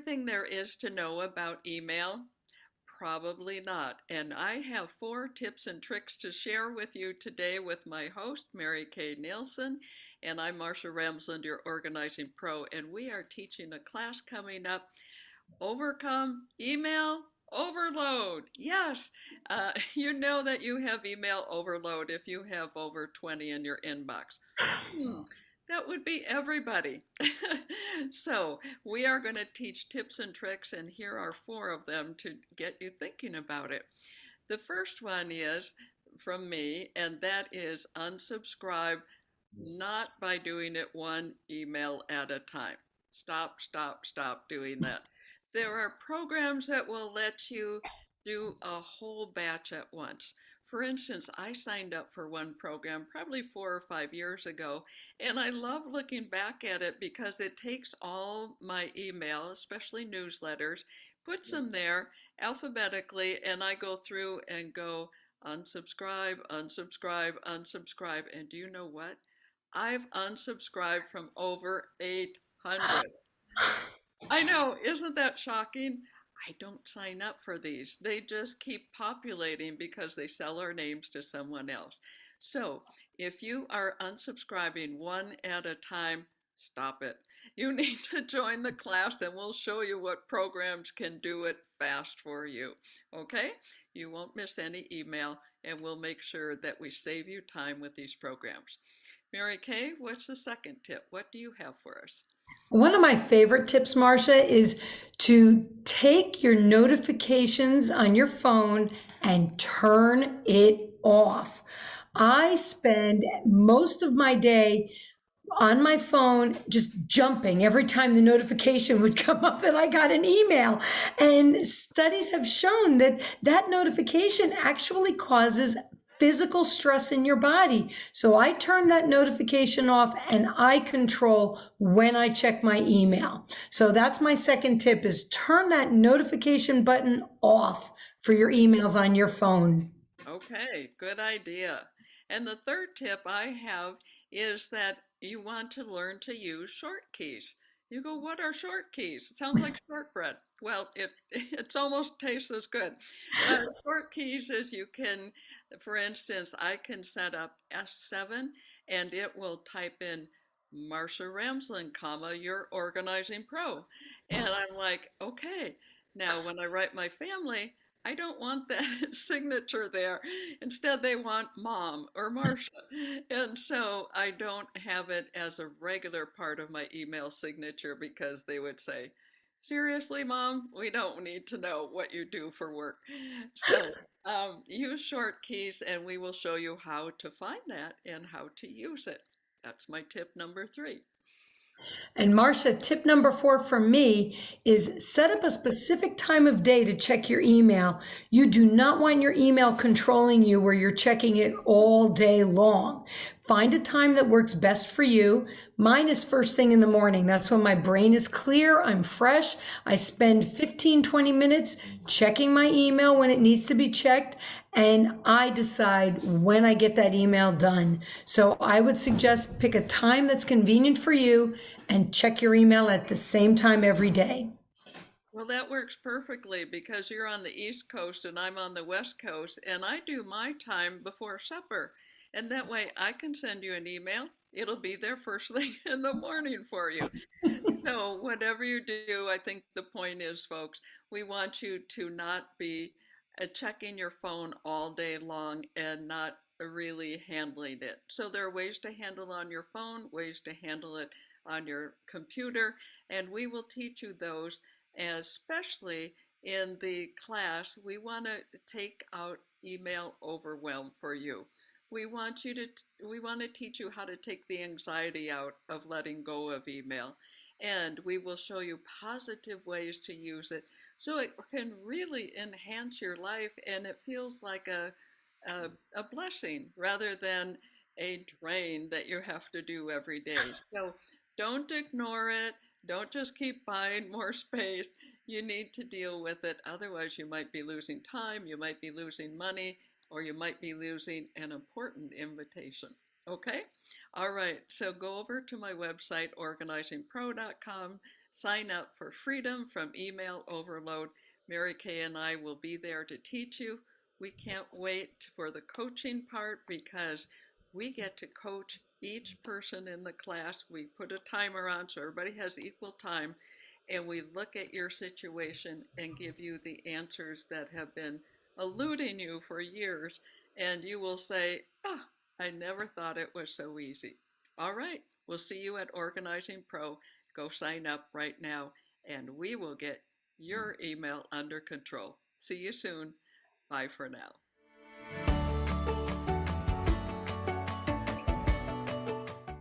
everything there is to know about email? Probably not. And I have 4 tips and tricks to share with you today with my host, Mary Kay Nielsen. And I'm Marcia Ramsland, your organizing pro. And we are teaching a class coming up, Overcome Email Overload. Yes, you know that you have email overload if you have over 20 in your inbox. Hmm, that would be everybody. So, we are going to teach tips and tricks, and here are 4 of them to get you thinking about it. The first one is from me, and that is unsubscribe, not by doing it one email at a time. Stop, stop, stop doing that. There are programs that will let you do a whole batch at once. For instance, I signed up for one program probably 4 or 5 years ago, and I love looking back at it because it takes all my email, especially newsletters, puts them there alphabetically, and I go through and go unsubscribe, unsubscribe, unsubscribe. And do you know what? I've unsubscribed from over 800. I know, isn't that shocking? I don't sign up for these. They just keep populating because they sell our names to someone else. So if you are unsubscribing one at a time, stop it. You need to join the class and we'll show you what programs can do it fast for you. Okay? You won't miss any email and we'll make sure that we save you time with these programs. Mary Kay, what's the second tip? What do you have for us? One of my favorite tips, Marcia, is to take your notifications on your phone and turn it off. I spend most of my day on my phone just jumping every time the notification would come up that I got an email. And studies have shown that that notification actually causes physical stress in your body. So I turn that notification off and I control when I check my email. So that's my second tip, is turn that notification button off for your emails on your phone. Okay, good idea. And the third tip I have is that you want to learn to use short keys. You go, what are short keys? It sounds like shortbread. Well, it's almost tastes as good. Short keys is you can, for instance, I can set up S7 and it will type in Marcia Ramsland, comma, your organizing pro. And I'm like, okay. Now, when I write my family, I don't want that signature there. Instead, they want mom or Marcia. And so I don't have it as a regular part of my email signature because they would say, seriously, mom, we don't need to know what you do for work. So use short keys and we will show you how to find that and how to use it. That's my tip number 3. And Marcia, tip number 4 for me is set up a specific time of day to check your email. You do not want your email controlling you where you're checking it all day long. Find a time that works best for you. Mine is first thing in the morning. That's when my brain is clear, I'm fresh. I spend 15-20 minutes checking my email when it needs to be checked, and I decide when I get that email done. So I would suggest pick a time that's convenient for you and check your email at the same time every day. Well, that works perfectly because you're on the East Coast and I'm on the West Coast, and I do my time before supper. And that way I can send you an email. It'll be there first thing in the morning for you. So, whatever you do, I think the point is, folks, we want you to not be checking your phone all day long and not really handling it. So, there are ways to handle on your phone, ways to handle it on your computer, and we will teach you those, especially in the class. We want to take out email overwhelm for you. We want to teach you how to take the anxiety out of letting go of email, and we will show you positive ways to use it so it can really enhance your life and it feels like a blessing rather than a drain that you have to do every day. So don't ignore it. Don't just keep buying more space. You need to deal with it. Otherwise, you might be losing time, you might be losing money, or you might be losing an important invitation. Okay? All right, so go over to my website, organizingpro.com. Sign up for Freedom from Email Overload. Mary Kay and I will be there to teach you. We can't wait for the coaching part because we get to coach each person in the class. We put a timer on so everybody has equal time, and we look at your situation and give you the answers that have been eluding you for years. And you will say, oh, I never thought it was so easy. All right, we'll see you at Organizing Pro. Go sign up right now, and we will get your email under control. See you soon. Bye for now.